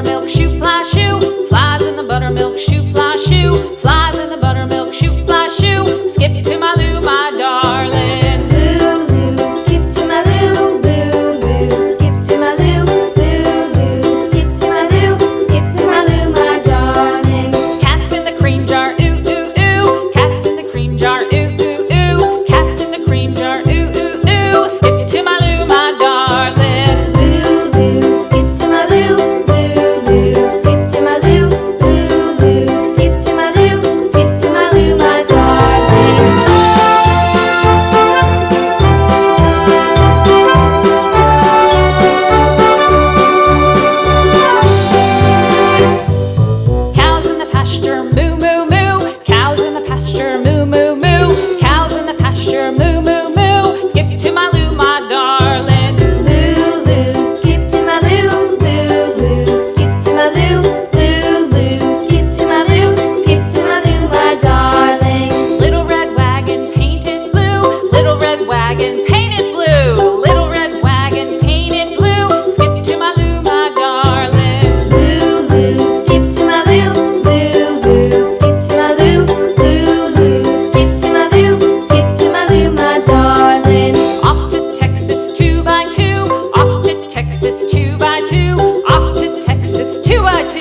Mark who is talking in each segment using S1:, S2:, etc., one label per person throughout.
S1: buttermilk shoe, fly shoe. Flies in the buttermilk shoe, fly shoe. Flies in the buttermilk shoe, fly shoe. Skip to my Lou, my darling.
S2: Lou, skip to my Lou, Lou, skip to my Lou, Lou, skip to my Lou, skip to my Lou, my darling.
S1: Cats in the cream jar, ooh, ooh, ooh. Cats in the cream jar, ooh, ooh, ooh. Cats in the cream jar, ooh, ooh, ooh. Skip to my Lou, my darling.
S2: Lou, skip to my Lou, Lou, skip to my Lou, Lou, skip to my Lou, skip to my Lou, my darling.
S1: Cows in the pasture, moo, moo, moo. Cows in the pasture, moo, moo, moo. Cows in the pasture, moo, moo, moo. Skip to my Lou, my darling.
S2: Lou, skip to my Lou, Lou, skip to my Lou, Lou, skip to my Lou, skip to my Lou, my darling.
S1: Little red wagon painted blue. Little red wagon painted blue. Little red wagon painted blue. Skip to my Lou, my darling.
S2: Lou, skip to my Lou, Lou, skip to my Lou, Lou, skip to my Lou, skip to my Lou, my darling.
S1: Off to Texas 2x2. Off to Texas 2x2. Off to Texas 2x2.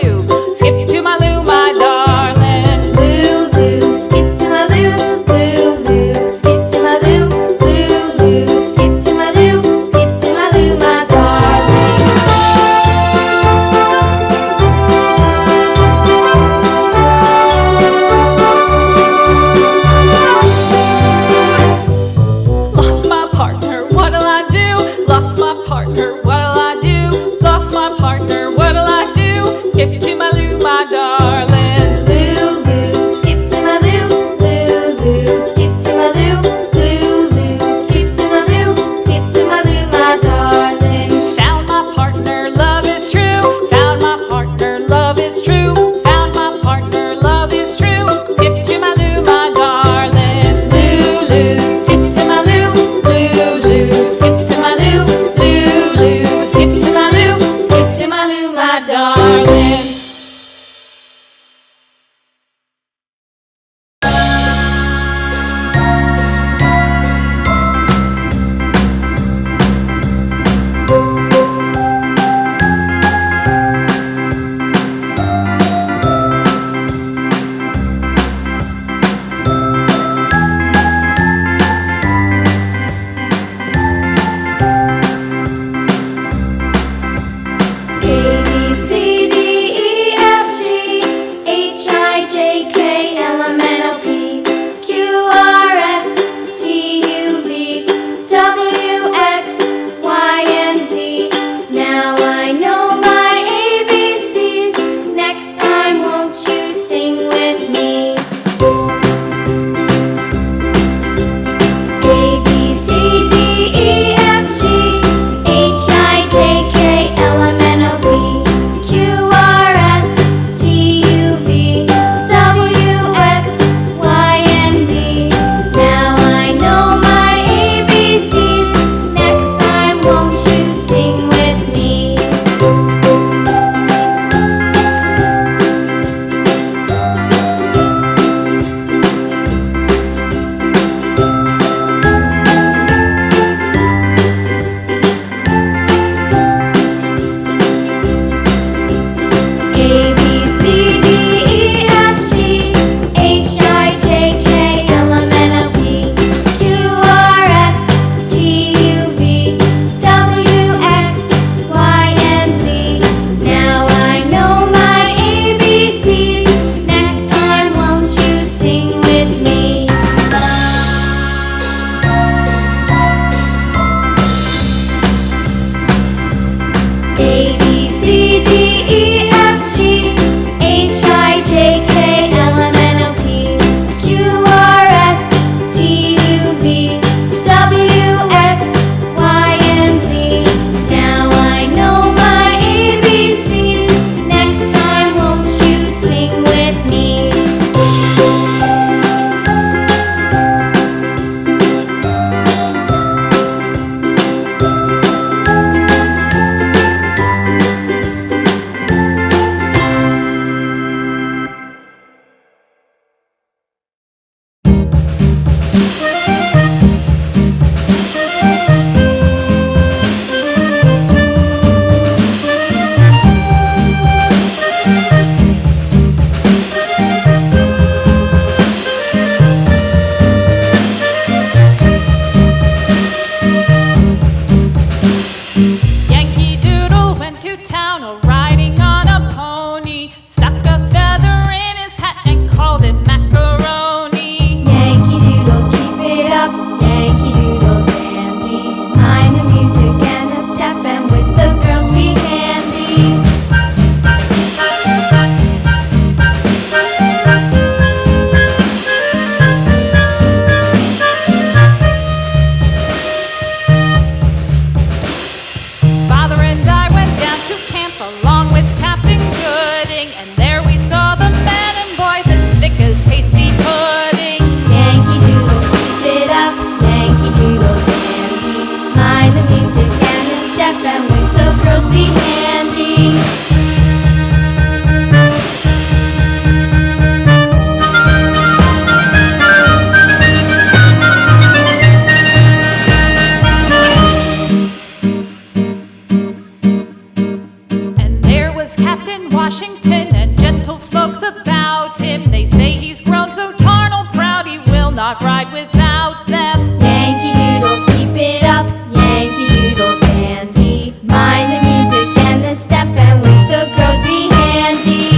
S1: Skip to my Lou, my darling.
S2: Lou, skip to my Lou, Lou, skip to my Lou, Lou, skip to my Lou, skip to my Lou, my darling.
S1: Lost my partner, what'll I do? Lost my partner, what'll I do? Lost my partner, what'll I do? Skip to my Lou, my darling.
S2: Lou, skip to my Lou, Lou, skip to my Lou, Lou, skip to my Lou, skip to my Lou, my darling.
S1: Found my partner, love is true. Found my partner, love is true. Found my partner, love is true. Skip to my Lou, my darling. Lou, skip to my Lou. Lou, skip to my Lou. Lou, skip to my Lou. Skip to my Lou, my darling.
S2: A, B, C, D, E, candy.